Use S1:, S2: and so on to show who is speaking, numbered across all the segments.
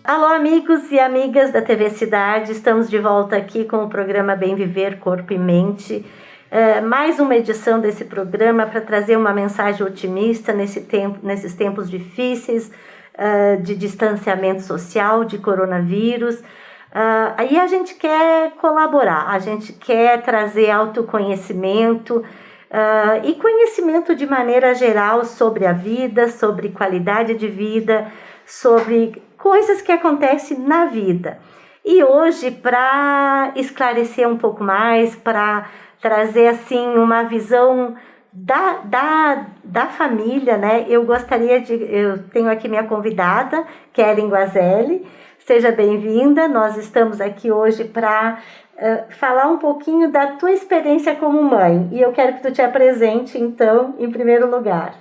S1: Alô, amigos e amigas da TV Cidade, estamos de volta aqui com o programa Bem Viver, Corpo e Mente. Mais uma edição desse programa para trazer uma mensagem otimista nesses tempos difíceis de distanciamento social, de coronavírus. Aí a gente quer colaborar, a gente quer trazer autoconhecimento e conhecimento de maneira geral sobre a vida, sobre qualidade de vida, sobre coisas que acontecem na vida. E hoje, para esclarecer um pouco mais, para trazer assim uma visão da família, né? Eu tenho aqui minha convidada, Keren Guazelli. Seja bem-vinda, nós estamos aqui hoje para falar um pouquinho da tua experiência como mãe. E eu quero que tu te apresente, então, em primeiro lugar.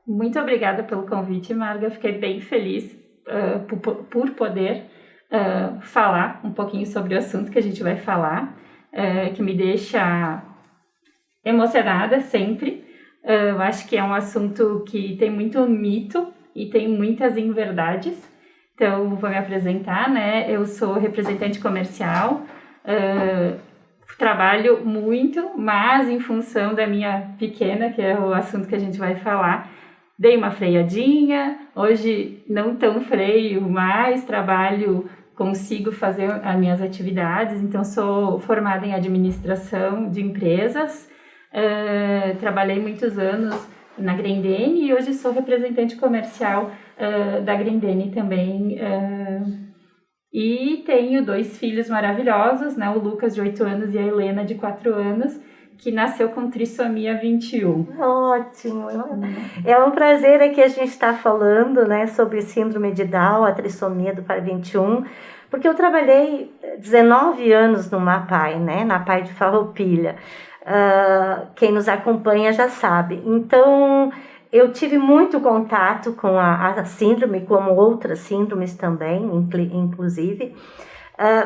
S2: Muito obrigada pelo convite, Marga. Fiquei bem feliz por poder falar um pouquinho sobre o assunto que a gente vai falar, que me deixa emocionada sempre. Eu acho que é um assunto que tem muito mito e tem muitas inverdades. Então, vou me apresentar, né? Eu sou representante comercial, trabalho muito, mas em função da minha pequena, que é o assunto que a gente vai falar, dei uma freadinha, hoje não tão freio, mas consigo fazer as minhas atividades. Então, sou formada em administração de empresas, trabalhei muitos anos na Grendene e hoje sou representante comercial da Grendene também. E tenho 2 filhos maravilhosos, né? O Lucas, de 8 anos, e a Helena, de 4 anos, que nasceu com trissomia 21.
S1: Ótimo! É um prazer aqui a gente estar falando, né, sobre síndrome de Down, a trissomia do par 21, porque eu trabalhei 19 anos no MAPAI, né, na PAI de Farroupilha. Quem nos acompanha já sabe. Então, eu tive muito contato com a síndrome, como outras síndromes também, inclusive.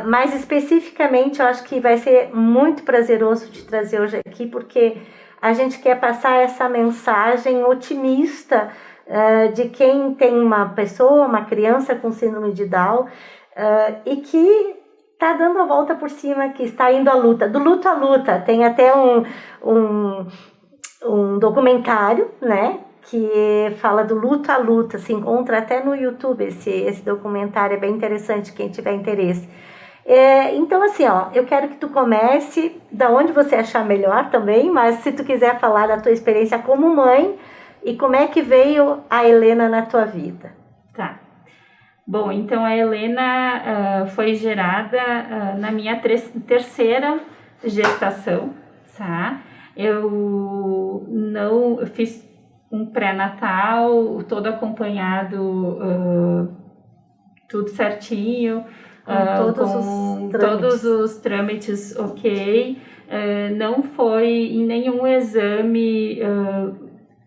S1: Mas especificamente eu acho que vai ser muito prazeroso te trazer hoje aqui, porque a gente quer passar essa mensagem otimista de quem tem uma pessoa, uma criança com síndrome de Down e que está dando a volta por cima, que está indo à luta, do luto à luta. Tem até um documentário, né, que fala do luto à luta, se encontra até no YouTube esse documentário, é bem interessante, quem tiver interesse. Então assim, eu quero que tu comece da onde você achar melhor também, mas se tu quiser falar da tua experiência como mãe e como é que veio a Helena na tua vida.
S2: Tá. Bom, então a Helena foi gerada na minha terceira gestação, tá? Eu fiz um pré-natal, todo acompanhado, tudo certinho, com todos os trâmites ok. Não foi em nenhum exame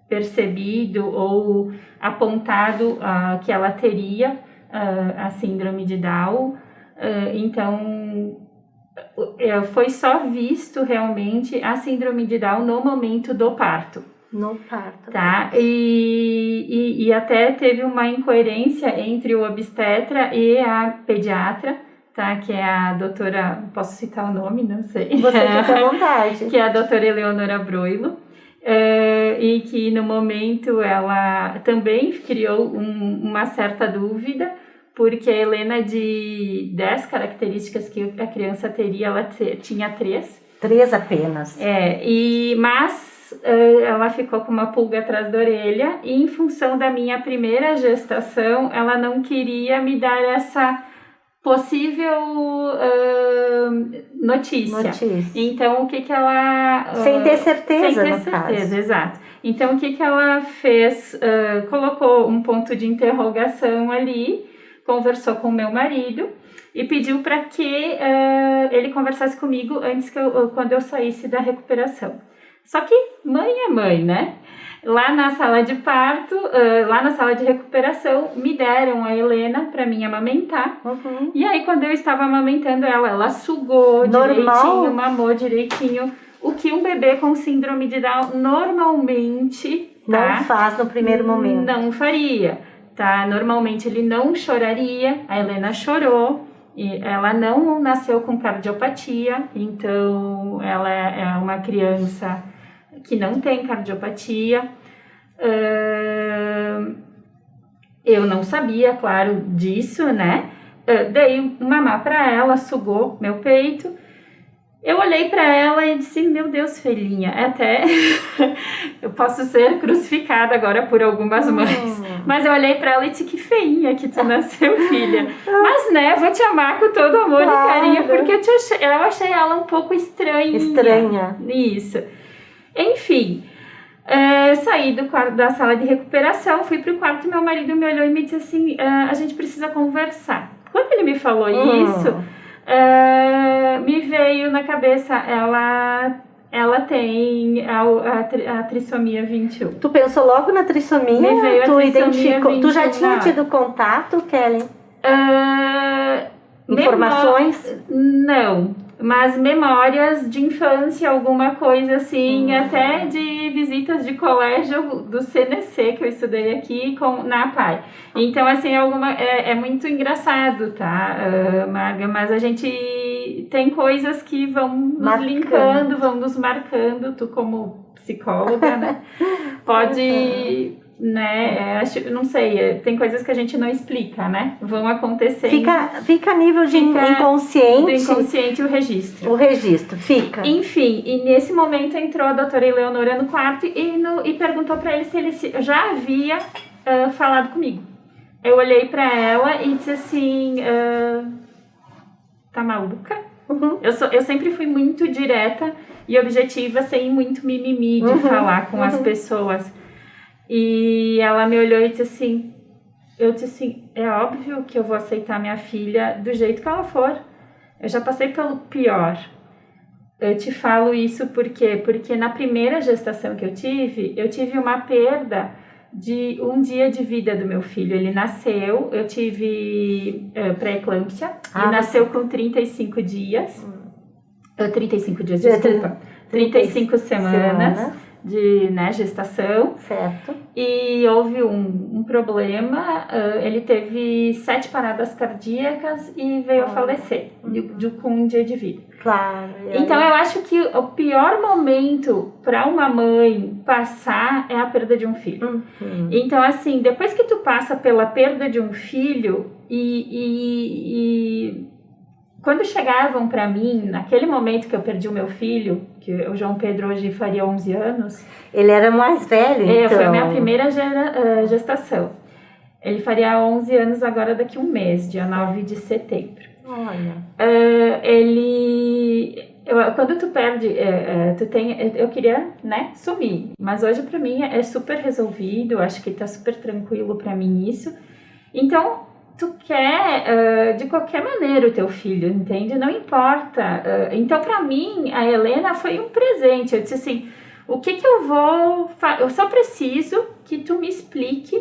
S2: percebido ou apontado que ela teria a síndrome de Down. Então, foi só visto realmente a síndrome de Down no momento do parto.
S1: No parto.
S2: Tá? E até teve uma incoerência entre o obstetra e a pediatra, tá? Que é a doutora, posso citar o nome? Não sei.
S1: Você fica à vontade.
S2: Que é a doutora Eleonora Broilo. E que no momento ela também criou uma certa dúvida, porque a Helena, de 10 características que a criança teria, ela tinha 3.
S1: 3 apenas.
S2: Mas ela ficou com uma pulga atrás da orelha, e em função da minha primeira gestação, ela não queria me dar essa possível notícia. Então, o que ela...
S1: sem ter certeza,
S2: sem ter certeza, exato. Então, o que ela fez? Colocou um ponto de interrogação ali, conversou com o meu marido e pediu para que ele conversasse comigo antes quando eu saísse da recuperação. Só que mãe é mãe, né? Lá na sala de parto, lá na sala de recuperação, me deram a Helena para mim amamentar.
S1: Uhum.
S2: E aí, quando eu estava amamentando ela sugou direitinho, mamou direitinho. O que um bebê com síndrome de Down normalmente
S1: não faz no primeiro momento.
S2: Não faria. tá? Normalmente ele não choraria, a Helena chorou, e ela não nasceu com cardiopatia, então ela é uma criança que não tem cardiopatia. Eu não sabia, claro, disso, né? Dei um mamá para ela, sugou meu peito. Eu olhei para ela e disse, meu Deus, filhinha, até eu posso ser crucificada agora por algumas mães. Mas eu olhei para ela e disse, que feinha que tu nasceu, filha. Mas, né, vou te amar com todo amor e carinho, porque eu achei ela um pouco estranha.
S1: Estranha.
S2: Isso. Enfim, saí da sala de recuperação, fui pro quarto, meu marido me olhou e me disse assim, a gente precisa conversar. Quando ele me falou isso, me veio na cabeça, ela tem a trissomia 21.
S1: Tu pensou logo na trissomia?
S2: Me veio a
S1: tu
S2: trissomia
S1: identificou?
S2: 21,
S1: Tu já tinha tido contato, Kellen? Informações?
S2: Não, mas memórias de infância, alguma coisa assim, até de visitas de colégio do CNC que eu estudei aqui na APAE. Então, assim, é muito engraçado, tá, Marga? Mas a gente tem coisas que vão nos linkando, vão nos marcando. Tu, como psicóloga, né, pode... né, não sei, tem coisas que a gente não explica, né, vão acontecendo.
S1: Fica a nível de inconsciente.
S2: Do inconsciente o registro.
S1: O registro, fica.
S2: Enfim, e nesse momento entrou a doutora Eleonora no quarto e perguntou para ele se ele já havia falado comigo. Eu olhei para ela e disse assim, tá maluca? Eu sempre fui muito direta e objetiva, sem muito mimimi de falar com as pessoas. E ela me olhou e disse assim, eu disse assim, é óbvio que eu vou aceitar minha filha do jeito que ela for. Eu já passei pelo pior. Eu te falo isso porque na primeira gestação que eu tive uma perda de um dia de vida do meu filho. Ele nasceu, eu tive pré-eclâmpsia, ele nasceu com 35 dias. 35 dias, desculpa. 35 semanas. De gestação.
S1: Certo.
S2: E houve um problema, ele teve 7 paradas cardíacas e veio a falecer com um dia de vida.
S1: Claro.
S2: Então eu acho que o pior momento para uma mãe passar é a perda de um filho. Então, assim, depois que tu passa pela perda de um filho e quando chegavam para mim, naquele momento que eu perdi o meu filho, que o João Pedro hoje faria 11 anos...
S1: Ele era mais velho, então?
S2: Foi a minha primeira gestação. Ele faria 11 anos agora daqui um mês, dia 9 de setembro.
S1: Olha.
S2: Quando tu perde, eu queria, né, sumir. Mas hoje para mim é super resolvido, acho que tá super tranquilo para mim isso. Então... tu quer de qualquer maneira o teu filho, entende? Não importa. Então, para mim, a Helena foi um presente. Eu disse assim, o que eu vou... Eu só preciso que tu me explique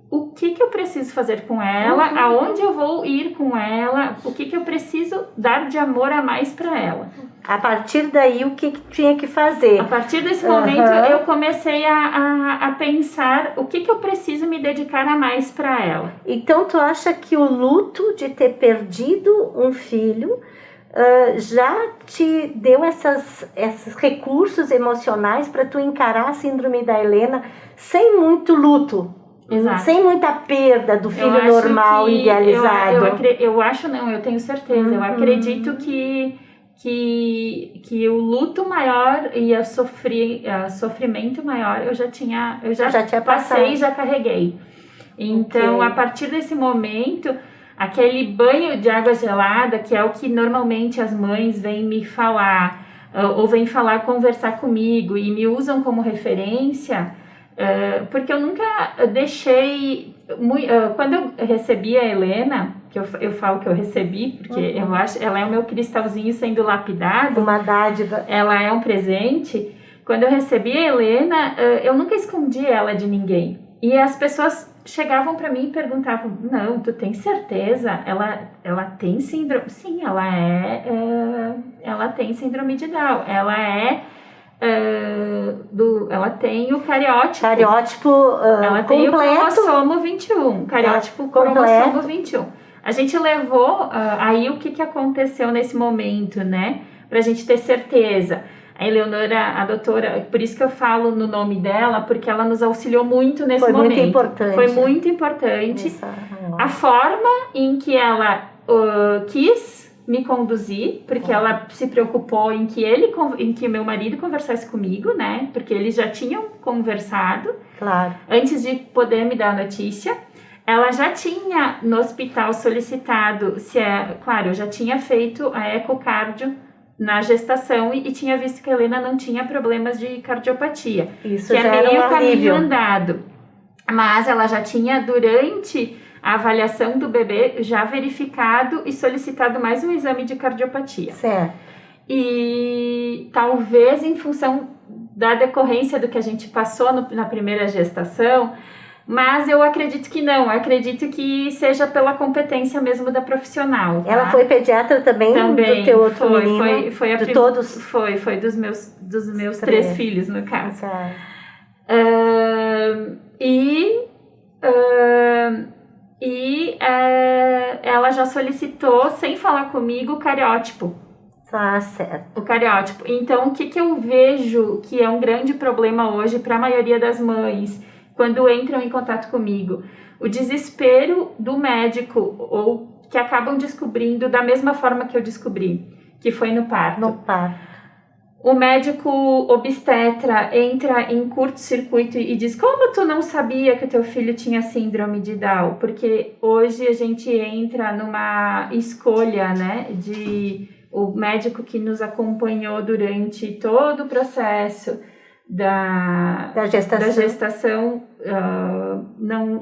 S2: o que eu preciso fazer com ela, aonde eu vou ir com ela, o que eu preciso dar de amor a mais para ela.
S1: A partir daí, o que tinha que fazer?
S2: A partir desse momento, eu comecei a pensar o que eu preciso me dedicar a mais para ela.
S1: Então, tu acha que o luto de ter perdido um filho já te deu esses recursos emocionais para tu encarar a síndrome da Helena sem muito luto?
S2: Exato.
S1: Sem muita perda do filho normal, idealizado.
S2: Eu acho não, eu tenho certeza. Eu acredito que o luto maior e o sofrimento maior eu já tinha passei e já carreguei. Então, a partir desse momento, aquele banho de água gelada, que é o que normalmente as mães vêm me falar, ou vêm conversar comigo e me usam como referência... porque eu nunca deixei quando eu recebi a Helena, que eu falo que eu recebi porque eu acho ela é o meu cristalzinho sendo lapidado,
S1: uma dádiva,
S2: ela é um presente. Quando eu recebi a Helena, eu nunca escondi ela de ninguém, e as pessoas chegavam para mim e perguntavam, não, tu tem certeza? Ela tem síndrome? Sim, ela tem síndrome de Down, ela é ela tem o cariótipo.
S1: Cariótipo
S2: ela tem
S1: completo.
S2: O cromossomo 21. Cariótipo cromossomo 21. A gente levou, aí o que aconteceu nesse momento, né? Pra gente ter certeza. A Eleonora, a doutora, por isso que eu falo no nome dela, porque ela nos auxiliou muito nesse momento.
S1: Foi muito importante.
S2: Foi muito importante. A forma em que ela quis me conduzir, porque ela se preocupou em que meu marido conversasse comigo, né? Porque eles já tinham conversado.
S1: Claro.
S2: Antes de poder me dar a notícia. Ela já tinha no hospital solicitado, claro, eu já tinha feito a ecocardio na gestação e tinha visto que a Helena não tinha problemas de cardiopatia.
S1: Isso
S2: que
S1: já
S2: é meio
S1: era um
S2: caminho andado. Mas ela já tinha, durante a avaliação do bebê, já verificado e solicitado mais um exame de cardiopatia.
S1: Certo.
S2: E talvez em função da decorrência do que a gente passou na primeira gestação, mas eu acredito que não, eu acredito que seja pela competência mesmo da profissional. Tá?
S1: Ela foi pediatra também do teu outro menino?
S2: Foi
S1: de todos?
S2: Foi dos meus 3 filhos, no caso. Ela já solicitou, sem falar comigo, o cariótipo.
S1: Tá certo.
S2: O cariótipo. Então, o que eu vejo que é um grande problema hoje para a maioria das mães, quando entram em contato comigo, o desespero do médico, ou que acabam descobrindo da mesma forma que eu descobri, que foi no parto.
S1: No parto.
S2: O médico obstetra entra em curto-circuito e diz: como tu não sabia que o teu filho tinha síndrome de Down? Porque hoje a gente entra numa escolha, né, o médico que nos acompanhou durante todo o processo da gestação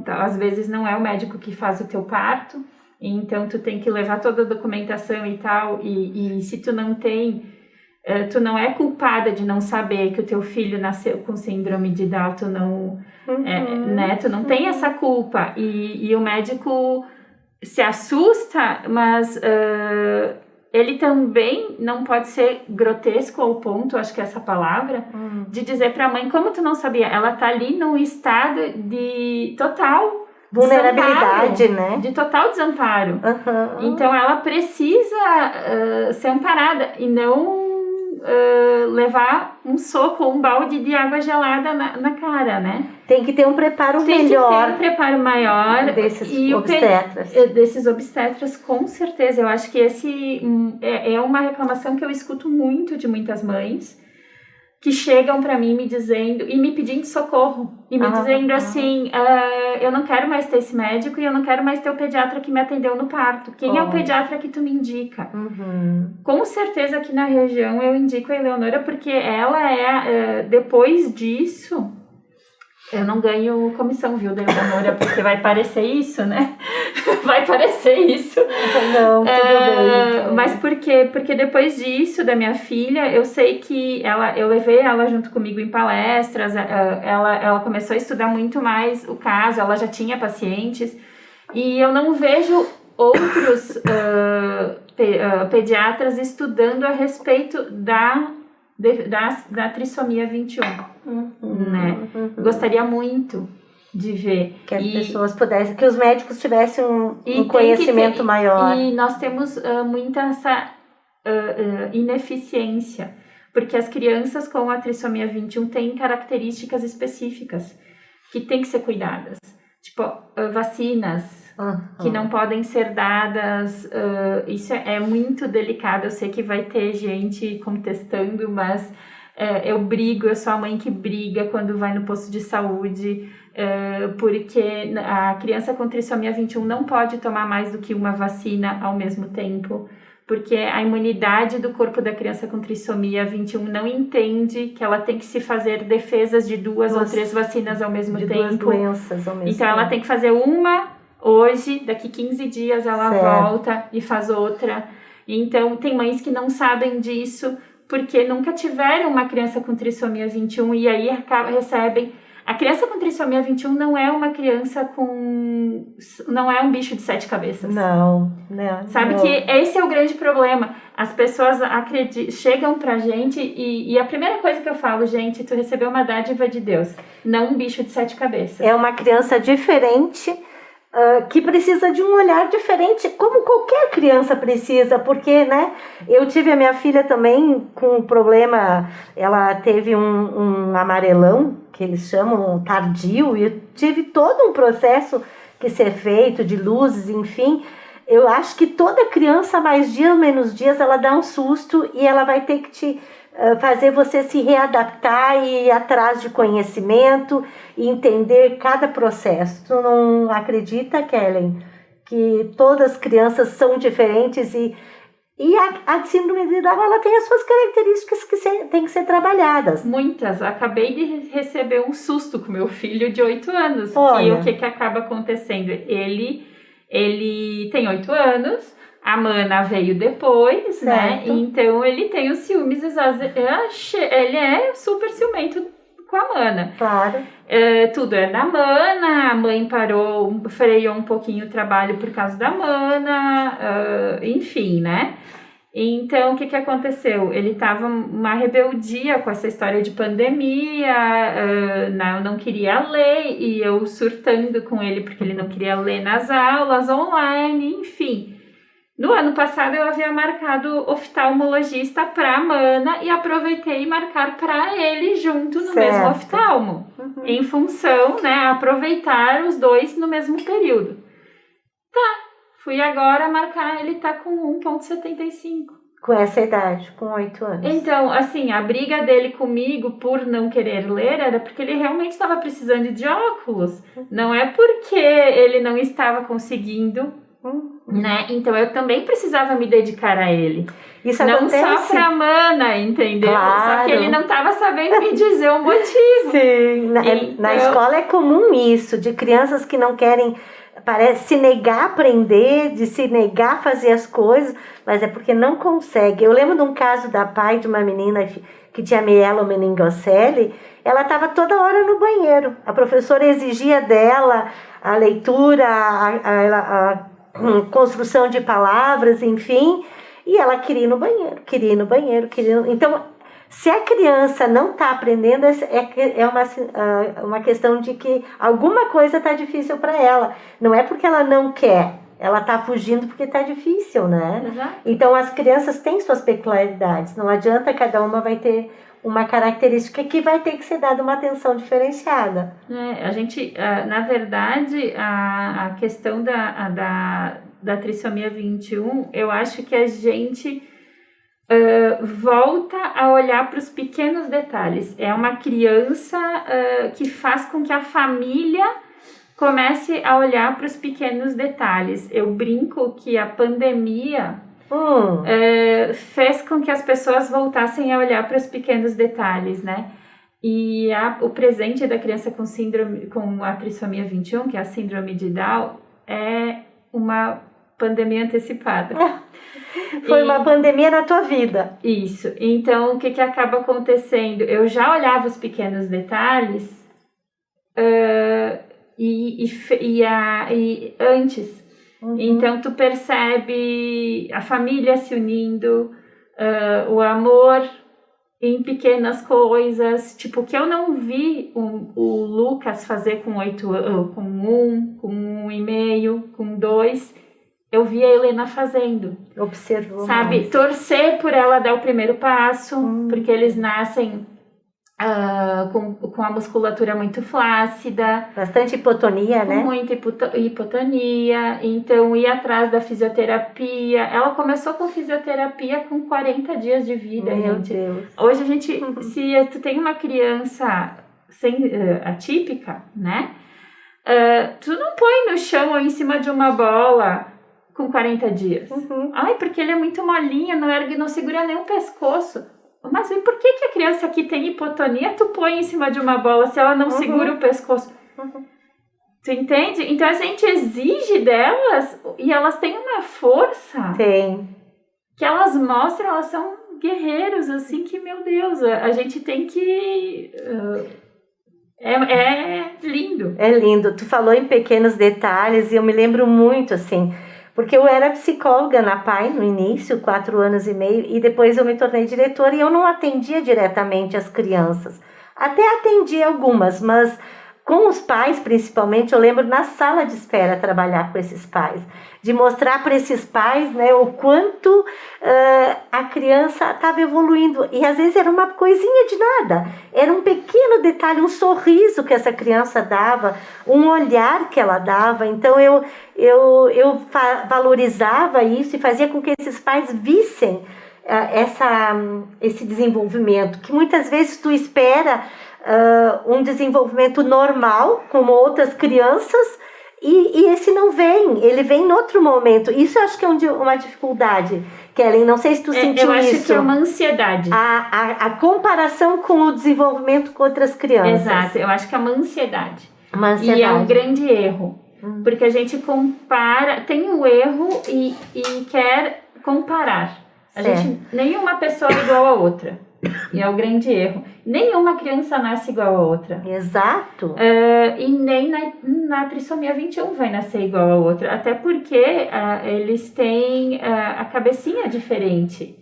S2: às vezes não é o médico que faz o teu parto, então tu tem que levar toda a documentação e tal, e se tu não tem, tu não é culpada de não saber que o teu filho nasceu com síndrome de Down, tu não, né, tu não tem essa culpa, e o médico se assusta, mas ele também não pode ser grotesco ao ponto, acho que é essa palavra, de dizer para a mãe: como tu não sabia? Ela tá ali num estado de total
S1: vulnerabilidade, né?
S2: De total desamparo. Então ela precisa ser amparada e não levar um soco ou um balde de água gelada na cara, né?
S1: Tem que ter um preparo melhor. Tem que ter
S2: um preparo maior. Desses obstetras, com certeza. Eu acho que esse é uma reclamação que eu escuto muito de muitas mães, que chegam para mim me dizendo, e me pedindo socorro, e me dizendo assim: eu não quero mais ter esse médico e eu não quero mais ter o pediatra que me atendeu no parto. Quem é o pediatra que tu me indica? Com certeza aqui na região eu indico a Eleonora, porque ela depois disso, eu não ganho comissão, viu, da Eleonora, porque vai parecer isso, né? Vai parecer isso.
S1: Não, tudo bem.
S2: Mas por quê? Porque depois disso, da minha filha, eu sei que eu levei ela junto comigo em palestras, ela começou a estudar muito mais o caso, ela já tinha pacientes, e eu não vejo outros pediatras estudando a respeito da trissomia 21, né? Gostaria muito de ver
S1: que as pessoas pudessem, que os médicos tivessem um conhecimento maior.
S2: E nós temos muita essa ineficiência, porque as crianças com a trissomia 21 têm características específicas que têm que ser cuidadas, tipo vacinas que não podem ser dadas. Isso é muito delicado. Eu sei que vai ter gente contestando, mas eu sou a mãe que briga quando vai no posto de saúde, porque a criança com trissomia 21 não pode tomar mais do que uma vacina ao mesmo tempo, porque a imunidade do corpo da criança com trissomia 21 não entende que ela tem que se fazer defesas de 2 ou 3 vacinas ao mesmo tempo. 2
S1: doenças ao mesmo tempo.
S2: Ela tem que fazer uma hoje, daqui 15 dias ela volta e faz outra. Então, tem mães que não sabem disso, porque nunca tiveram uma criança com trissomia 21 e aí recebem A criança com trissomia 21 não é uma criança não é um bicho de 7 cabeças.
S1: Não.
S2: Sabe que esse é o grande problema. As pessoas chegam pra gente e a primeira coisa que eu falo, gente, tu recebeu uma dádiva de Deus, não um bicho de 7 cabeças.
S1: É uma criança diferente, que precisa de um olhar diferente, como qualquer criança precisa, porque, né, eu tive a minha filha também com um problema, ela teve um amarelão, que eles chamam tardio, e eu tive todo um processo que ser feito, de luzes, enfim. Eu acho que toda criança, mais dias, menos dias, ela dá um susto e ela vai ter que fazer você se readaptar e ir atrás de conhecimento e entender cada processo. Tu não acredita, Kellen, que todas as crianças são diferentes e a síndrome de Down, ela tem as suas características que têm que ser trabalhadas.
S2: Muitas. Acabei de receber um susto com meu filho de 8 anos.
S1: Olha.
S2: E o que acaba acontecendo? Ele tem 8 anos, a Mana veio depois,
S1: certo,
S2: né? Então ele tem os ciúmes ele é super ciumento com a Mana.
S1: Claro.
S2: Tudo é da Mana, a mãe freou um pouquinho o trabalho por causa da Mana, enfim, né? Então, o que aconteceu? Ele tava uma rebeldia com essa história de pandemia, eu não queria ler, e eu surtando com ele porque ele não queria ler nas aulas online, enfim. No ano passado, eu havia marcado oftalmologista para a Mana e aproveitei marcar para ele junto no mesmo oftalmo, em função, né, aproveitar os dois no mesmo período. Fui agora marcar, ele tá com 1,75.
S1: Com essa idade, com 8 anos.
S2: Então, assim, a briga dele comigo por não querer ler era porque ele realmente estava precisando de óculos. Não é porque ele não estava conseguindo, né? Então, eu também precisava me dedicar a ele.
S1: Isso
S2: não
S1: acontece.
S2: Só pra Mana, entendeu?
S1: Claro.
S2: Só que ele não estava sabendo me dizer o motivo.
S1: Sim, na escola é comum isso, de crianças que não querem... Parece se negar a aprender, de se negar a fazer as coisas, mas é porque não consegue. Eu lembro de um caso da pai de uma menina que tinha mielomeningocele, ela estava toda hora no banheiro. A professora exigia dela a leitura, a construção de palavras, enfim, e ela queria ir no banheiro. Então, se a criança não está aprendendo, é uma questão de que alguma coisa está difícil para ela. Não é porque ela não quer, ela está fugindo porque está difícil, né?
S2: Exato.
S1: Então, as crianças têm suas peculiaridades. Não adianta, cada uma vai ter uma característica que vai ter que ser dada uma atenção diferenciada.
S2: A gente, na verdade, a questão da trissomia 21, eu acho que a gente... volta a olhar para os pequenos detalhes. É uma criança que faz com que a família comece a olhar para os pequenos detalhes. Eu brinco que a pandemia fez com que as pessoas voltassem a olhar para os pequenos detalhes, né? E o presente da criança com a trissomia 21, que é a síndrome de Down, é uma pandemia antecipada.
S1: Foi uma pandemia na tua vida.
S2: Isso. Então, o que acaba acontecendo? Eu já olhava os pequenos detalhes e antes. Então, tu percebe a família se unindo, o amor em pequenas coisas. Tipo, que eu não vi o Lucas fazer com 8 anos, com 1, com 1,5, com 2. Eu vi a Helena fazendo.
S1: Observou.
S2: Sabe?
S1: Mais.
S2: Torcer por ela dar o primeiro passo, porque eles nascem com a musculatura muito flácida.
S1: Bastante hipotonia, né?
S2: Muita hipotonia. Então, ir atrás da fisioterapia. Ela começou com fisioterapia com 40 dias de vida,
S1: Meu
S2: gente.
S1: Deus.
S2: Hoje a gente, se tu tem uma criança atípica, né? Tu não põe no chão ou em cima de uma bola com 40 dias. Ai, porque ele é muito molinho, não segura nem o pescoço. Mas e por que a criança que tem hipotonia tu põe em cima de uma bola se ela não segura o pescoço? Tu entende? Então a gente exige delas e elas têm uma força.
S1: Tem.
S2: Que elas mostram, elas são guerreiros, assim, que, meu Deus, a gente tem que...
S1: É lindo. Tu falou em pequenos detalhes e eu me lembro muito, assim, porque eu era psicóloga na PAI no início, 4 anos e meio, e depois eu me tornei diretora e eu não atendia diretamente as crianças. Até atendi algumas, mas com os pais, principalmente, eu lembro na sala de espera trabalhar com esses pais, de mostrar para esses pais, né, o quanto a criança estava evoluindo. E às vezes era uma coisinha de nada, era um pequeno detalhe, um sorriso que essa criança dava, um olhar que ela dava. Então eu valorizava isso e fazia com que esses pais vissem esse desenvolvimento, que muitas vezes tu espera um desenvolvimento normal, como outras crianças, e esse não vem, ele vem em outro momento. Isso eu acho que é uma dificuldade, Kellen, não sei se tu sentiu isso.
S2: Eu acho que é uma ansiedade.
S1: A comparação com o desenvolvimento com outras crianças.
S2: Exato, eu acho que é uma ansiedade.
S1: Uma ansiedade.
S2: E é um grande erro, porque a gente compara, tem o erro e quer comparar. Nenhuma pessoa é igual a outra. E é o grande erro. Nenhuma criança nasce igual a outra.
S1: Exato.
S2: E nem na trissomia 21 vai nascer igual a outra. Até porque eles têm a cabecinha diferente.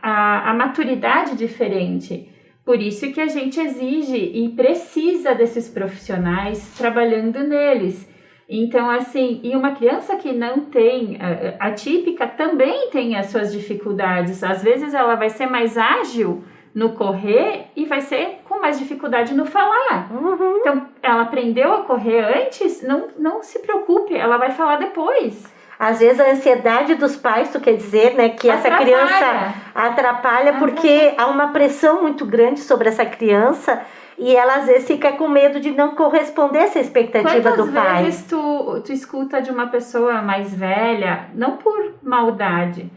S2: A maturidade diferente. Por isso que a gente exige e precisa desses profissionais trabalhando neles. Então, assim, e uma criança que não tem, atípica, também tem as suas dificuldades. Às vezes ela vai ser mais ágil no correr e vai ser com mais dificuldade no falar.
S1: Uhum.
S2: Então, ela aprendeu a correr antes, não se preocupe, ela vai falar depois.
S1: Às vezes a ansiedade dos pais, tu quer dizer, né, que essa criança atrapalha porque há uma pressão muito grande sobre essa criança. E ela às vezes fica com medo de não corresponder a essa expectativa do pai.
S2: Quantas vezes tu escuta de uma pessoa mais velha, não por maldade,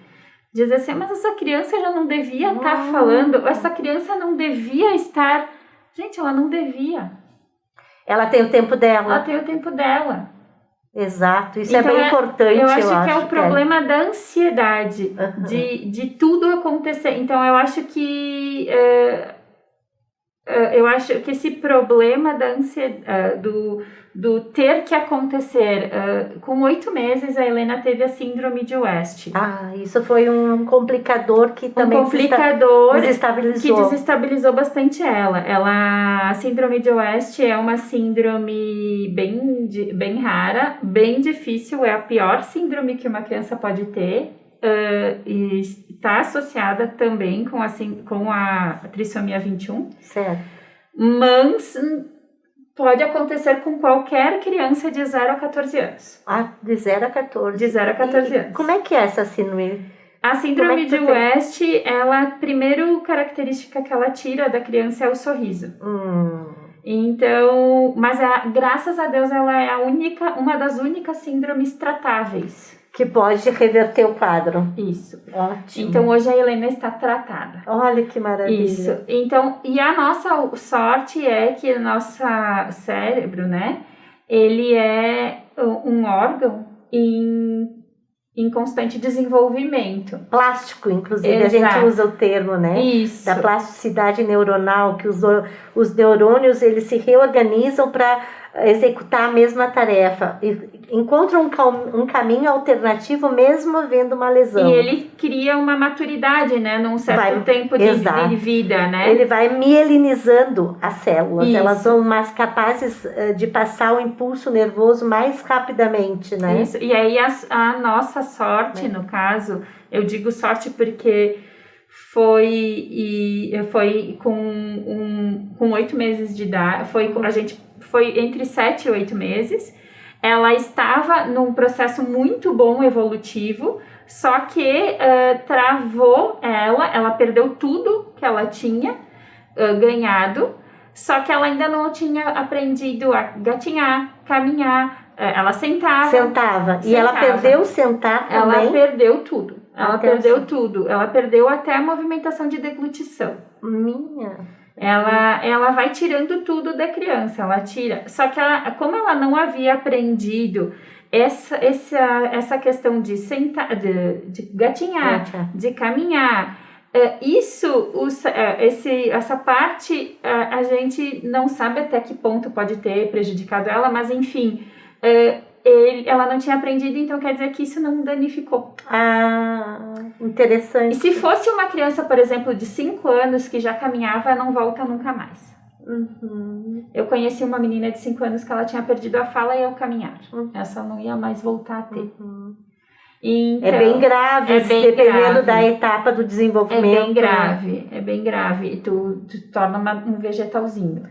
S2: diz assim, mas essa criança já não devia estar falando, essa criança não devia estar... Gente, ela não devia.
S1: Ela tem o tempo dela.
S2: Ela tem o tempo dela.
S1: Exato, isso então, é bem importante, eu acho
S2: que é o problema da ansiedade, de tudo acontecer. Então, eu acho que... eu acho que esse problema da ansiedade, do ter que acontecer, com 8 meses a Helena teve a síndrome de West.
S1: Isso foi um complicador que também
S2: desestabilizou. Que desestabilizou bastante ela. A síndrome de West é uma síndrome bem rara, bem difícil, é a pior síndrome que uma criança pode ter. E está associada também com a trissomia 21.
S1: Certo.
S2: Mas pode acontecer com qualquer criança de 0 a 14 anos.
S1: De 0 a 14.
S2: De 0 a 14 anos.
S1: Como é que é essa síndrome?
S2: A síndrome de West, a primeira característica que ela tira da criança é o sorriso. Então, mas graças a Deus ela é uma das únicas síndromes tratáveis.
S1: Que pode reverter o quadro.
S2: Isso.
S1: Ótimo.
S2: Então, hoje a Helena está tratada.
S1: Olha que maravilha.
S2: Isso. Então, e a nossa sorte é que o nosso cérebro, né? Ele é um órgão em constante desenvolvimento.
S1: Plástico, inclusive.
S2: Exato.
S1: A gente usa o termo, né?
S2: Isso.
S1: Da plasticidade neuronal, que os neurônios, eles se reorganizam para executar a mesma tarefa. Encontram um caminho alternativo mesmo havendo uma lesão.
S2: E ele cria uma maturidade, né? Num certo tempo de vida, né?
S1: Ele vai mielinizando as células.
S2: Isso.
S1: Elas são mais capazes de passar o impulso nervoso mais rapidamente, né?
S2: Isso. E aí a nossa sorte, no caso, eu digo sorte porque foi com 8 meses de idade, foi entre 7 e 8 meses. Ela estava num processo muito bom evolutivo, só que travou ela perdeu tudo que ela tinha ganhado, só que ela ainda não tinha aprendido a gatinhar, caminhar, ela sentava. E ela perdeu o sentar também? Ela perdeu tudo. Ela perdeu até a movimentação de deglutição. Ela vai tirando tudo da criança, ela tira. Só que como ela não havia aprendido essa questão de sentar, de gatinhar, de caminhar, Essa parte a gente não sabe até que ponto pode ter prejudicado ela, mas enfim, ela não tinha aprendido, então quer dizer que isso não danificou.
S1: Interessante.
S2: E se fosse uma criança, por exemplo, de 5 anos que já caminhava, não volta nunca mais. Eu conheci uma menina de 5 anos que ela tinha perdido a fala e ao caminhar. Essa não ia mais voltar a ter. Então,
S1: é bem grave, dependendo da etapa do desenvolvimento.
S2: É bem grave. E tu torna um vegetalzinho.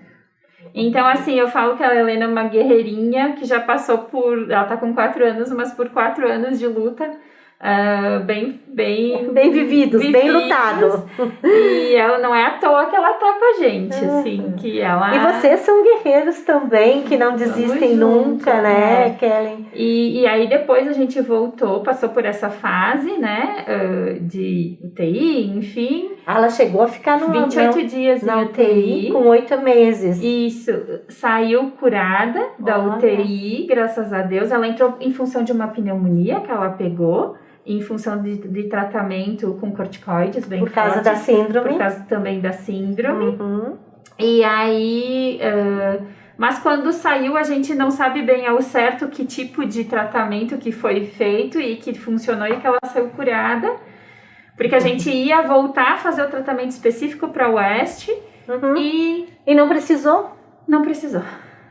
S2: Então, assim, eu falo que a Helena é uma guerreirinha que já passou por... Ela tá com 4 anos, mas por 4 anos de luta, bem
S1: vividos, bem lutado.
S2: E ela não é à toa que ela tá com a gente, assim, que ela...
S1: E vocês são guerreiros também, que não desistem nunca, né, Kellen?
S2: E aí depois a gente passou por essa fase, né, de UTI, enfim.
S1: Ela chegou a ficar
S2: 28 dias
S1: na
S2: em UTI.
S1: Com 8 meses.
S2: Isso, saiu curada da UTI, graças a Deus. Ela entrou em função de uma pneumonia que ela pegou, em função de tratamento com corticoides bem fortes.
S1: Por causa da síndrome.
S2: Por causa também da síndrome. E aí... mas quando saiu, a gente não sabe bem ao certo que tipo de tratamento que foi feito e que funcionou e que ela saiu curada. Porque a gente ia voltar a fazer o tratamento específico para o Oeste e
S1: não precisou?
S2: Não precisou.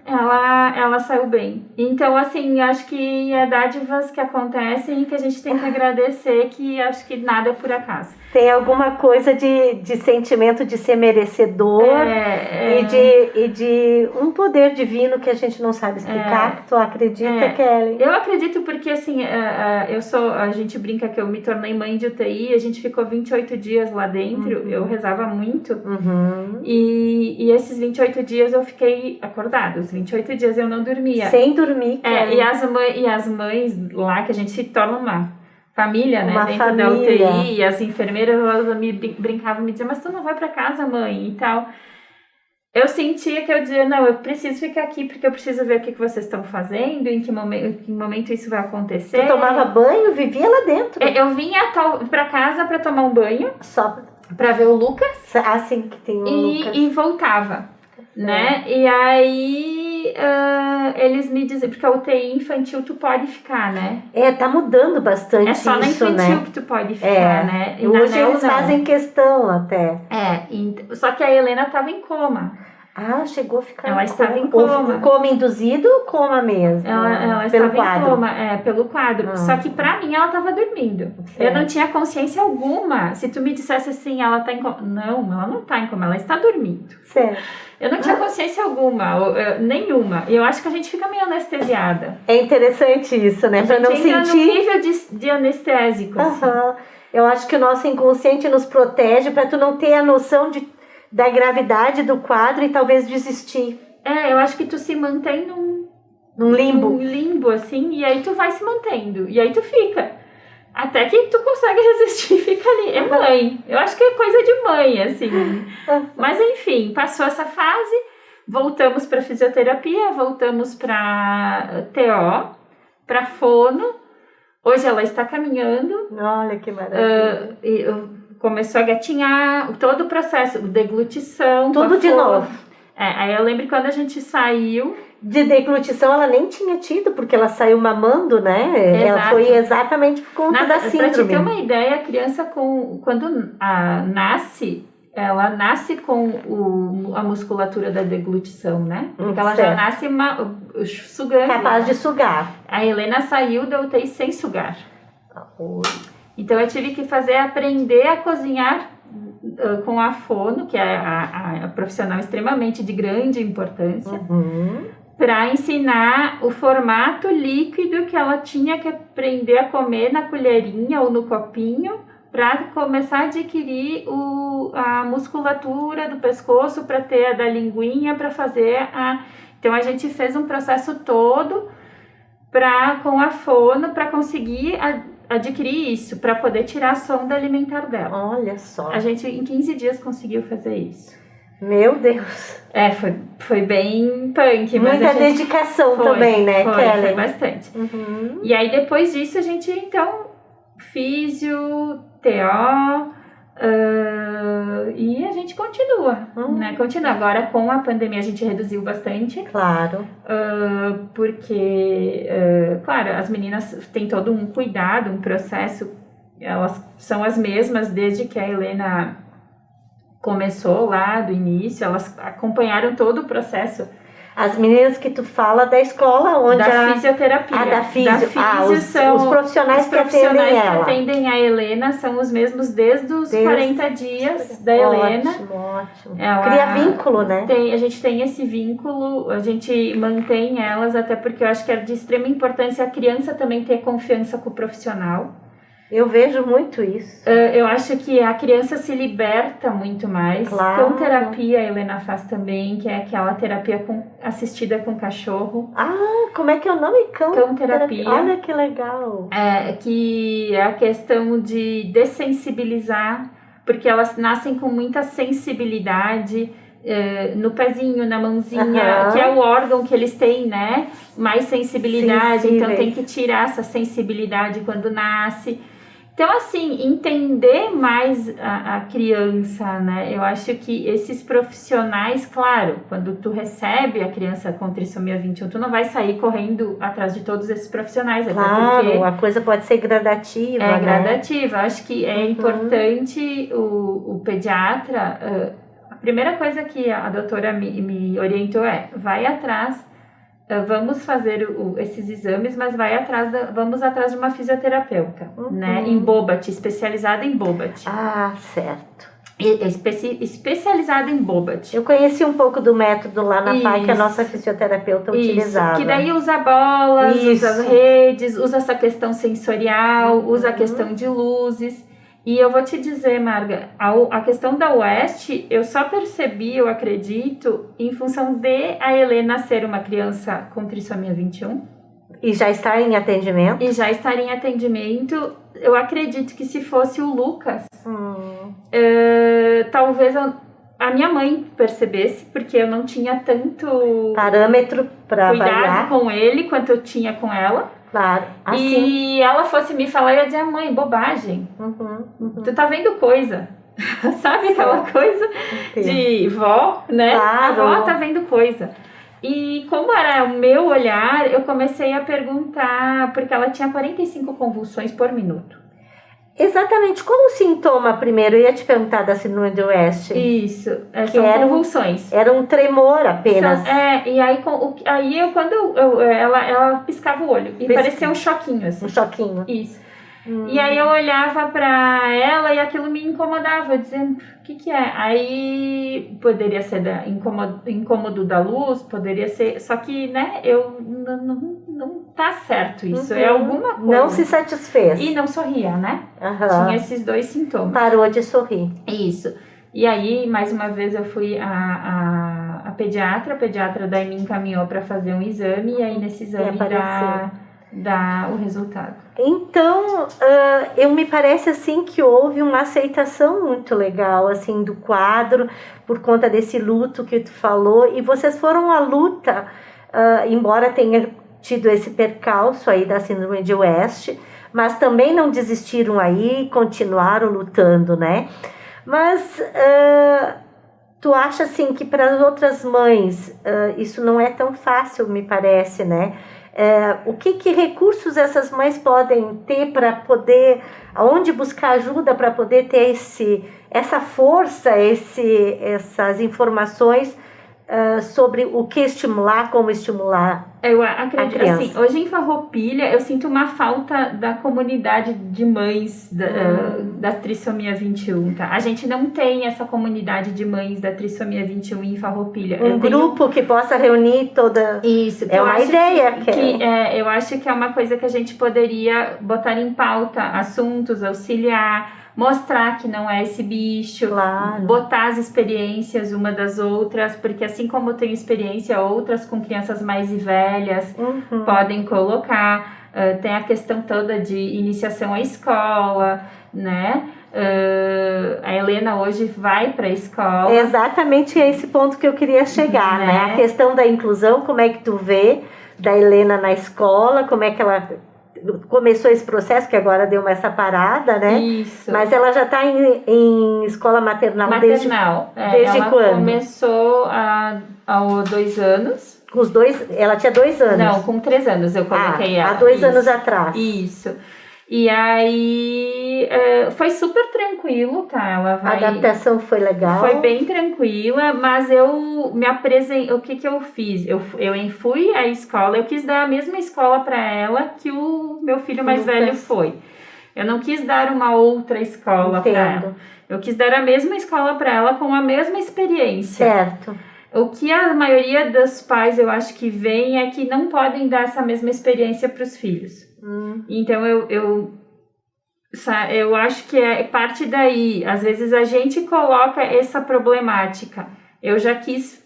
S2: Ela saiu bem. Então, assim, acho que é dádivas que acontecem e que a gente tem que agradecer, que acho que nada é por acaso.
S1: Tem alguma coisa de sentimento de ser merecedor e de um poder divino que a gente não sabe explicar. Tu acredita, Kelly?
S2: Eu acredito porque, assim, a gente brinca que eu me tornei mãe de UTI, a gente ficou 28 dias lá dentro, eu rezava muito, e esses 28 dias eu fiquei acordada, os 28 dias eu não dormia.
S1: Sem dormir, Kelly.
S2: E as mães lá, que a gente se torna uma família, né, dentro
S1: família.
S2: Da UTI, e as enfermeiras, elas me brincavam, me diziam, mas tu não vai pra casa, mãe, e tal. Eu sentia que eu dizia, não, eu preciso ficar aqui, porque eu preciso ver o que vocês estão fazendo, em que momento isso vai acontecer.
S1: Tu tomava banho, vivia lá dentro?
S2: Eu vinha pra casa pra tomar um banho,
S1: só
S2: pra ver o Lucas.
S1: Assim que tem o Lucas.
S2: E voltava, né, e aí... eles me dizem, porque a UTI infantil tu pode ficar, né?
S1: Tá mudando bastante isso, né?
S2: É só na infantil que tu pode ficar, né?
S1: E hoje eles fazem questão até.
S2: Só que a Helena estava em coma.
S1: Chegou a ficar
S2: Ela estava em coma.
S1: Coma induzido ou coma mesmo?
S2: Ela
S1: pelo
S2: estava
S1: quadro.
S2: Em coma, pelo quadro. Só que pra mim ela estava dormindo. Eu não tinha consciência alguma. Se tu me dissesse assim, ela tá em coma. Não, ela não tá em coma, ela está dormindo.
S1: Certo.
S2: Eu não tinha consciência alguma, nenhuma. E eu acho que a gente fica meio anestesiada.
S1: É interessante isso, né? Pra não sentir...
S2: no nível de anestésico. Assim.
S1: Eu acho que o nosso inconsciente nos protege pra tu não ter a noção da gravidade do quadro e talvez desistir.
S2: Eu acho que tu se mantém
S1: num limbo.
S2: Num limbo, assim, e aí tu vai se mantendo. E aí tu fica. Até que tu consegue resistir e fica ali. É mãe. Eu acho que é coisa de mãe, assim. Mas enfim, passou essa fase, voltamos para fisioterapia, voltamos para TO, para fono. Hoje ela está caminhando.
S1: Olha que maravilha.
S2: Começou a gatinhar, todo o processo, deglutição.
S1: Tudo de novo.
S2: Aí eu lembro quando a gente saiu...
S1: De deglutição ela nem tinha tido, porque ela saiu mamando, né?
S2: Exato.
S1: Ela foi exatamente por conta da síndrome.
S2: Pra te ter uma ideia, a criança quando nasce, ela nasce com a musculatura da deglutição, né? Porque ela já nasce sugando.
S1: Capaz de sugar.
S2: A Helena saiu da UTI sem sugar. Então eu tive que aprender a cozinhar com a fono, que é a profissional extremamente de grande importância, para ensinar o formato líquido que ela tinha que aprender a comer na colherinha ou no copinho, para começar a adquirir a musculatura do pescoço, para ter a da linguinha, para fazer Então a gente fez um processo todo com a fono para conseguir adquirir isso, para poder tirar a sonda alimentar dela.
S1: Olha só.
S2: A gente em 15 dias conseguiu fazer isso.
S1: Meu Deus.
S2: Foi bem punk. Mas
S1: muita dedicação também, né, Kelly?
S2: Foi bastante. E aí depois disso a gente, então, físio, TO, E a gente continua, né? Continua. Agora, com a pandemia, a gente reduziu bastante.
S1: Claro.
S2: Porque, claro, as meninas têm todo um cuidado, um processo. Elas são as mesmas desde que a Helena começou lá do início. Elas acompanharam todo o processo.
S1: As meninas que tu fala da escola onde
S2: da fisioterapia.
S1: Da físio.
S2: São
S1: os profissionais que
S2: atendem a Helena são os mesmos desde os 40 dias da Helena.
S1: Ótimo. Cria vínculo, né?
S2: A gente tem esse vínculo, a gente mantém elas, até porque eu acho que é de extrema importância a criança também ter confiança com o profissional.
S1: Eu vejo muito isso.
S2: Eu acho que a criança se liberta muito mais.
S1: Claro.
S2: Com terapia, a Helena faz também, que é aquela terapia assistida com cachorro.
S1: Como é que é o nome?
S2: Cão terapia.
S1: Olha que legal.
S2: Que é a questão de dessensibilizar, porque elas nascem com muita sensibilidade no pezinho, na mãozinha, que é o órgão que eles têm, né? Mais sensibilidade, então tem que tirar essa sensibilidade quando nasce. Então, assim, entender mais a criança, né? Eu acho que esses profissionais, claro, quando tu recebe a criança com trissomia 21, tu não vai sair correndo atrás de todos esses profissionais.
S1: Claro, porque a coisa pode ser gradativa, né?
S2: Gradativa. Eu acho que é importante o pediatra... A primeira coisa que a doutora me orientou vai atrás... Vamos fazer esses exames, mas vamos atrás de uma fisioterapeuta, né? Em Bobat, especializada em Bobat.
S1: Certo.
S2: Especializada em Bobat.
S1: Eu conheci um pouco do método lá na PAI que a nossa fisioterapeuta utilizava.
S2: Que daí usa bolas, usa as redes, usa essa questão sensorial, usa a questão de luzes. E eu vou te dizer, Marga, a questão da UEST, eu só percebi, eu acredito, em função de a Helena ser uma criança com trissomia 21.
S1: E já estar em atendimento?
S2: Eu acredito que se fosse o Lucas, talvez a minha mãe percebesse, porque eu não tinha tanto
S1: parâmetro para avaliar
S2: com ele quanto eu tinha com ela.
S1: Claro. Assim.
S2: E ela fosse me falar, eu ia dizer, mãe, bobagem. Tu tá vendo coisa. Sabe aquela coisa de vó, né?
S1: Claro.
S2: A vó tá vendo coisa. E como era o meu olhar, eu comecei a perguntar, porque ela tinha 45 convulsões por minuto.
S1: Exatamente. Como sintoma primeiro? Eu ia te perguntar da síndrome de West.
S2: Isso. São convulsões.
S1: Era um tremor apenas.
S2: E aí quando ela piscava o olho. E parecia um choquinho, assim.
S1: Um choquinho.
S2: Isso. E aí eu olhava pra ela e aquilo me incomodava, dizendo, o que é? Aí poderia ser incômodo da luz, poderia ser... Só que, né, não tá certo isso, é alguma coisa.
S1: Não se satisfez.
S2: E não sorria, né? Tinha esses dois sintomas.
S1: Parou de sorrir.
S2: Isso. E aí, mais uma vez, eu fui a pediatra daí me encaminhou para fazer um exame, e aí nesse exame dá o resultado.
S1: Então, me parece assim que houve uma aceitação muito legal assim do quadro, por conta desse luto que tu falou, e vocês foram à luta, embora tenha tido esse percalço aí da síndrome de West, mas também não desistiram aí, continuaram lutando, né? Mas tu acha assim que para as outras mães isso não é tão fácil, me parece, né? O que recursos essas mães podem ter para poder, aonde buscar ajuda para poder ter essa força, essas informações sobre o que estimular, como estimular.
S2: Eu acredito, assim, hoje em Farroupilha eu sinto uma falta da comunidade de mães da trissomia 21, tá? A gente não tem essa comunidade de mães da trissomia 21 em Farroupilha.
S1: Grupo que possa reunir toda...
S2: Isso.
S1: É uma ideia.
S2: Eu acho que é uma coisa que a gente poderia botar em pauta, assuntos, auxiliar, mostrar que não é esse bicho,
S1: claro.
S2: Botar as experiências uma das outras, porque assim como eu tenho experiência, outras com crianças mais velhas podem colocar. Tem a questão toda de iniciação à escola, né? A Helena hoje vai para a escola.
S1: Exatamente esse ponto que eu queria chegar, né? A questão da inclusão, como é que tu vê da Helena na escola, como é que ela começou esse processo, que agora deu essa parada, né?
S2: Isso.
S1: Mas ela já está em escola maternal,
S2: Maternal.
S1: desde
S2: ela
S1: quando?
S2: Começou há 2 anos.
S1: Com os 2, ela tinha 2 anos.
S2: Não, com 3 anos eu coloquei ela.
S1: Há 2 anos atrás.
S2: Isso. E aí foi super tranquilo, tá?
S1: A adaptação foi legal.
S2: Foi bem tranquila, mas eu me apresentei. O que eu fiz? Eu fui à escola, eu quis dar a mesma escola para ela que o meu filho mais velho foi. Eu não quis dar uma outra escola para ela. Eu quis dar a mesma escola para ela com a mesma experiência.
S1: Certo.
S2: O que a maioria dos pais, eu acho que vem, é que não podem dar essa mesma experiência para os filhos. Então, eu acho que é parte daí. Às vezes, a gente coloca essa problemática. Eu já quis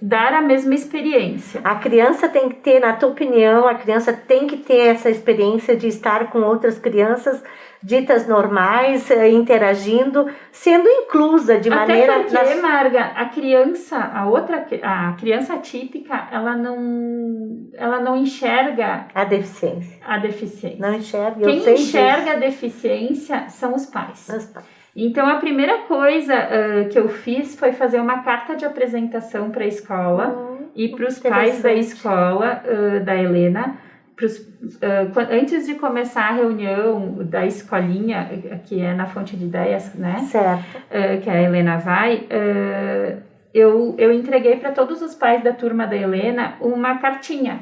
S2: dar a mesma experiência.
S1: A criança tem que ter, na tua opinião, a criança tem que ter essa experiência de estar com outras crianças ditas normais, interagindo, sendo inclusa de maneira...
S2: Até porque, Marga, a criança atípica, ela não enxerga
S1: a deficiência.
S2: Não
S1: enxerga.
S2: Quem enxerga a deficiência são os pais. Então, a primeira coisa que eu fiz foi fazer uma carta de apresentação para a escola e para os pais da escola da Helena. Antes de começar a reunião da escolinha, que é na Fonte de Ideias, né?
S1: Certo.
S2: Que a Helena vai, eu entreguei para todos os pais da turma da Helena uma cartinha.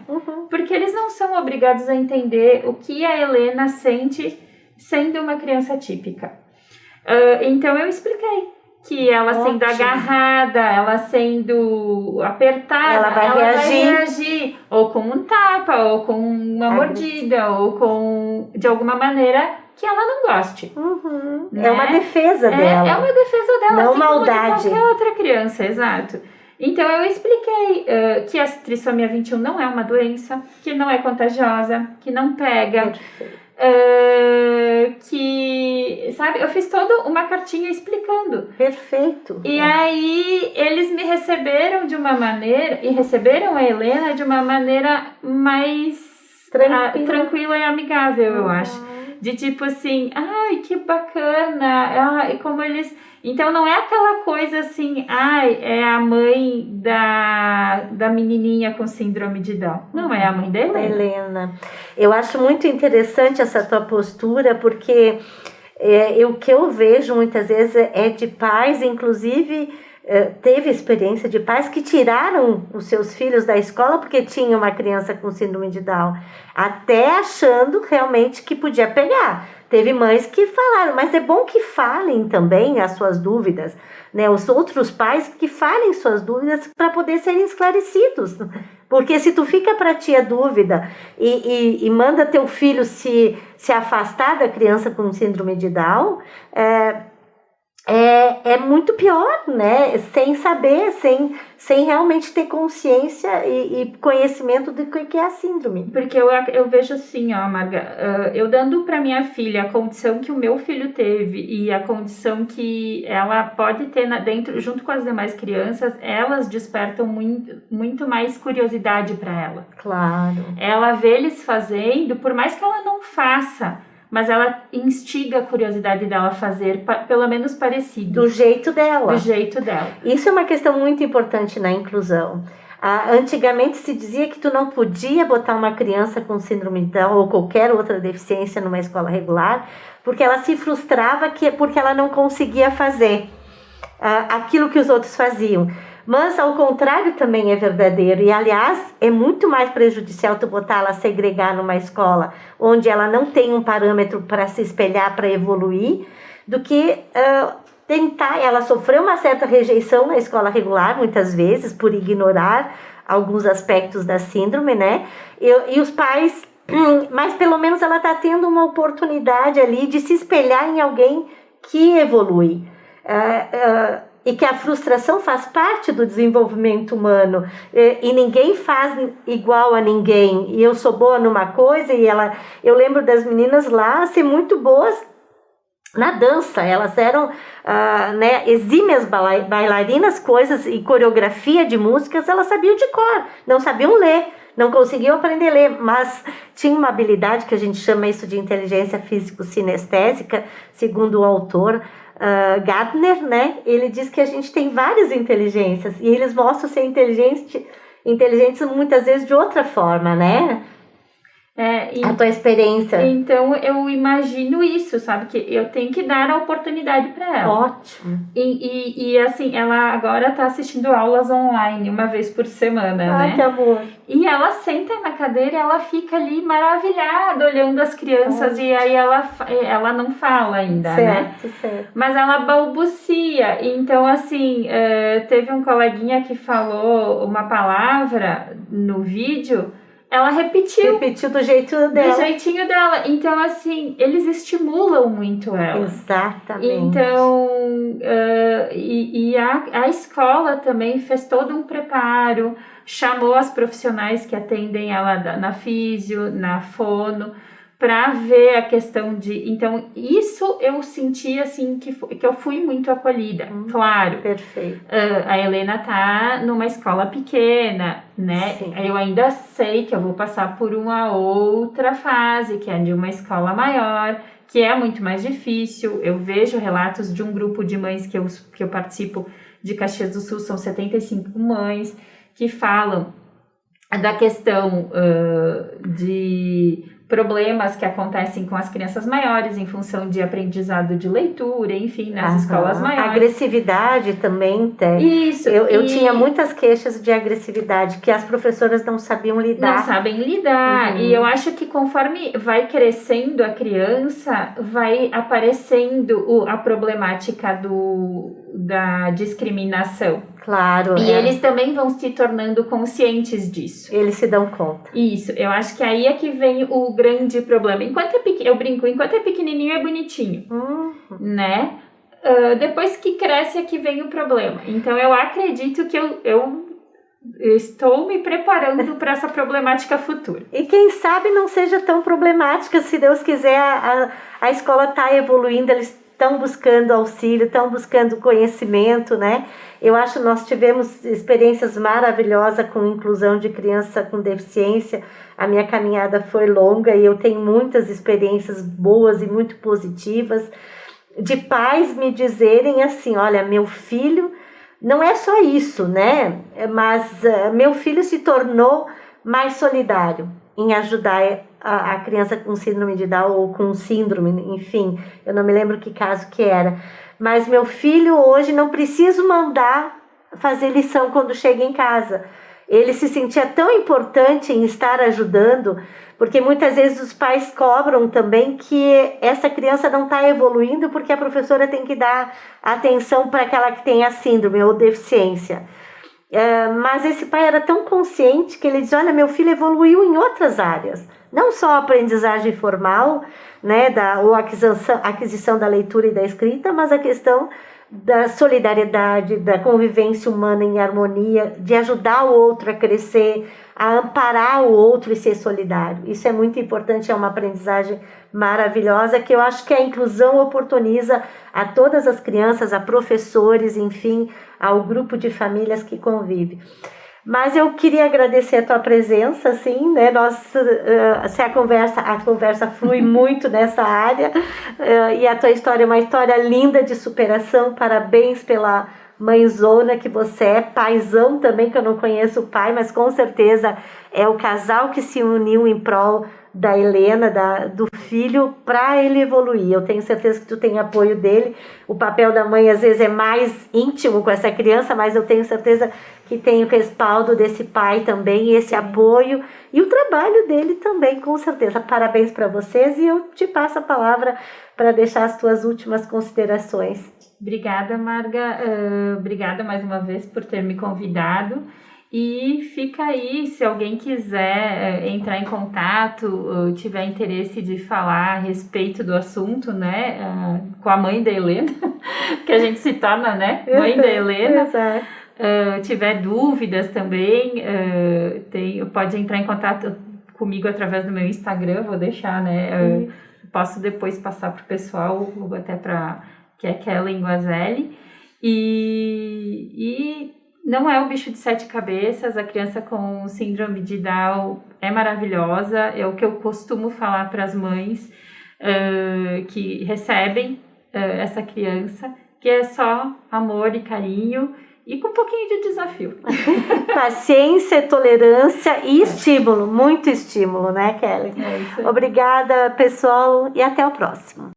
S2: Porque eles não são obrigados a entender o que a Helena sente sendo uma criança típica. Então eu expliquei que ela sendo agarrada, ela sendo apertada,
S1: ela vai
S2: reagir ou com um tapa, ou com uma mordida, ou de alguma maneira que ela não goste. Né?
S1: É uma defesa dela.
S2: É uma defesa dela,
S1: não
S2: assim
S1: maldade.
S2: Como de qualquer outra criança, exato. Então eu expliquei que a trissomia 21 não é uma doença, que não é contagiosa, que não pega. Que, sabe, eu fiz toda uma cartinha explicando.
S1: Perfeito.
S2: E aí eles me receberam de uma maneira, e receberam a Helena de uma maneira mais tranquila e amigável, eu acho. De tipo assim, ai, que bacana, e como eles... Então não é aquela coisa assim, ai, é a mãe da menininha com síndrome de Down. Não, é a mãe da Helena.
S1: Eu acho muito interessante essa tua postura, porque o que eu vejo muitas vezes é de pais, inclusive teve experiência de pais que tiraram os seus filhos da escola porque tinha uma criança com síndrome de Down, até achando realmente que podia pegar. Teve mães que falaram, mas é bom que falem também as suas dúvidas, né? Os outros pais que falem suas dúvidas para poder serem esclarecidos. Porque se tu fica para ti a dúvida e manda teu filho se afastar da criança com síndrome de Down, é muito pior, né? Sem saber, sem realmente ter consciência e conhecimento do que é a síndrome.
S2: Porque eu vejo assim, ó, Marga, eu dando para minha filha a condição que o meu filho teve e a condição que ela pode ter dentro, junto com as demais crianças, elas despertam muito mais curiosidade para ela.
S1: Claro.
S2: Ela vê eles fazendo, por mais que ela não faça, mas ela instiga a curiosidade dela a fazer, pelo menos parecido.
S1: Do jeito dela.
S2: Do jeito dela.
S1: Isso é uma questão muito importante na inclusão. Antigamente se dizia que tu não podia botar uma criança com síndrome de Down ou qualquer outra deficiência numa escola regular, porque ela se frustrava porque ela não conseguia fazer aquilo que os outros faziam. Mas, ao contrário, também é verdadeiro. E, aliás, é muito mais prejudicial tu botar ela segregar numa escola onde ela não tem um parâmetro para se espelhar, para evoluir, do que tentar... Ela sofreu uma certa rejeição na escola regular, muitas vezes, por ignorar alguns aspectos da síndrome, né? E os pais... Mas, pelo menos, ela está tendo uma oportunidade ali de se espelhar em alguém que evolui. E que a frustração faz parte do desenvolvimento humano, e ninguém faz igual a ninguém, e eu sou boa numa coisa, eu lembro das meninas lá ser muito boas na dança, elas eram exímias bailarinas, coisas e coreografia de músicas, elas sabiam de cor, não sabiam ler, não conseguiam aprender a ler, mas tinha uma habilidade que a gente chama isso de inteligência físico-sinestésica, segundo o autor Gardner, né? Ele diz que a gente tem várias inteligências e eles mostram ser inteligentes muitas vezes de outra forma, né? A tua experiência.
S2: Então eu imagino isso, sabe? Que eu tenho que dar a oportunidade para ela.
S1: Ótimo.
S2: E assim, ela agora tá assistindo aulas online uma vez por semana, né?
S1: Que amor.
S2: E ela senta na cadeira e ela fica ali maravilhada olhando as crianças. E aí ela não fala ainda, né?
S1: Certo.
S2: Mas ela balbucia. Então, assim, teve um coleguinha que falou uma palavra no vídeo. Ela repetiu
S1: do jeitinho dela.
S2: Do jeitinho dela. Então, assim, eles estimulam muito ela.
S1: Exatamente.
S2: Então, a escola também fez todo um preparo, chamou as profissionais que atendem ela na físio, na fono, para ver a questão de... Então, isso eu senti, assim, que eu fui muito acolhida, claro.
S1: Perfeito.
S2: A Helena tá numa escola pequena, né?
S1: Sim.
S2: Eu ainda sei que eu vou passar por uma outra fase, que é de uma escola maior, que é muito mais difícil. Eu vejo relatos de um grupo de mães que eu participo de Caxias do Sul, são 75 mães, que falam da questão de problemas que acontecem com as crianças maiores em função de aprendizado de leitura, enfim, nas escolas maiores.
S1: Agressividade também tem.
S2: Isso.
S1: Eu tinha muitas queixas de agressividade que as professoras não sabiam lidar.
S2: Não sabem lidar. E eu acho que conforme vai crescendo a criança, vai aparecendo a problemática da discriminação.
S1: Claro.
S2: E eles também vão se tornando conscientes disso.
S1: Eles se dão conta.
S2: Isso. Eu acho que aí é que vem o grande problema. Eu brinco, enquanto é pequenininho é bonitinho, né? Depois que cresce é que vem o problema. Então eu acredito que eu estou me preparando para essa problemática futura.
S1: E quem sabe não seja tão problemática, se Deus quiser, a escola está evoluindo, eles estão buscando auxílio, estão buscando conhecimento, né? Eu acho que nós tivemos experiências maravilhosas com inclusão de criança com deficiência. A minha caminhada foi longa e eu tenho muitas experiências boas e muito positivas de pais me dizerem assim, olha, meu filho, não é só isso, né? Mas meu filho se tornou mais solidário em ajudar a criança com síndrome de Down ou com síndrome, enfim, eu não me lembro que caso que era. Mas meu filho hoje não preciso mandar fazer lição quando chega em casa. Ele se sentia tão importante em estar ajudando, porque muitas vezes os pais cobram também que essa criança não está evoluindo porque a professora tem que dar atenção para aquela que tem a síndrome ou deficiência. Mas esse pai era tão consciente que ele diz, olha, meu filho evoluiu em outras áreas, não só a aprendizagem formal, né, ou a aquisição da leitura e da escrita, mas a questão da solidariedade, da convivência humana em harmonia, de ajudar o outro a crescer, a amparar o outro e ser solidário. Isso é muito importante, é uma aprendizagem maravilhosa que eu acho que a inclusão oportuniza a todas as crianças, a professores, enfim, ao grupo de famílias que convive. Mas eu queria agradecer a tua presença, assim, né? A conversa flui muito nessa área, e a tua história é uma história linda de superação. Parabéns pela mãezona que você é, paizão também, que eu não conheço o pai, mas com certeza é o casal que se uniu em prol da Helena, do filho, para ele evoluir. Eu tenho certeza que tu tem apoio dele. O papel da mãe às vezes é mais íntimo com essa criança, mas eu tenho certeza que tem o respaldo desse pai também, e esse apoio, e o trabalho dele também, com certeza. Parabéns para vocês, e eu te passo a palavra para deixar as tuas últimas considerações.
S2: Obrigada, Marga. Obrigada mais uma vez por ter me convidado. E fica aí, se alguém quiser entrar em contato, tiver interesse de falar a respeito do assunto, né, com a mãe da Helena, que a gente se torna, né, mãe da Helena.
S1: Exato.
S2: Tiver dúvidas também, pode entrar em contato comigo através do meu Instagram, vou deixar, né, posso depois passar para o pessoal, até para que é Kellen Guazelli, e não é o bicho de 7 cabeças. A criança com síndrome de Down é maravilhosa, é o que eu costumo falar para as mães que recebem essa criança, que é só amor e carinho e com um pouquinho de desafio.
S1: Paciência, tolerância e estímulo, muito estímulo, né, Kelly?
S2: É isso aí.
S1: Obrigada, pessoal, e até o próximo.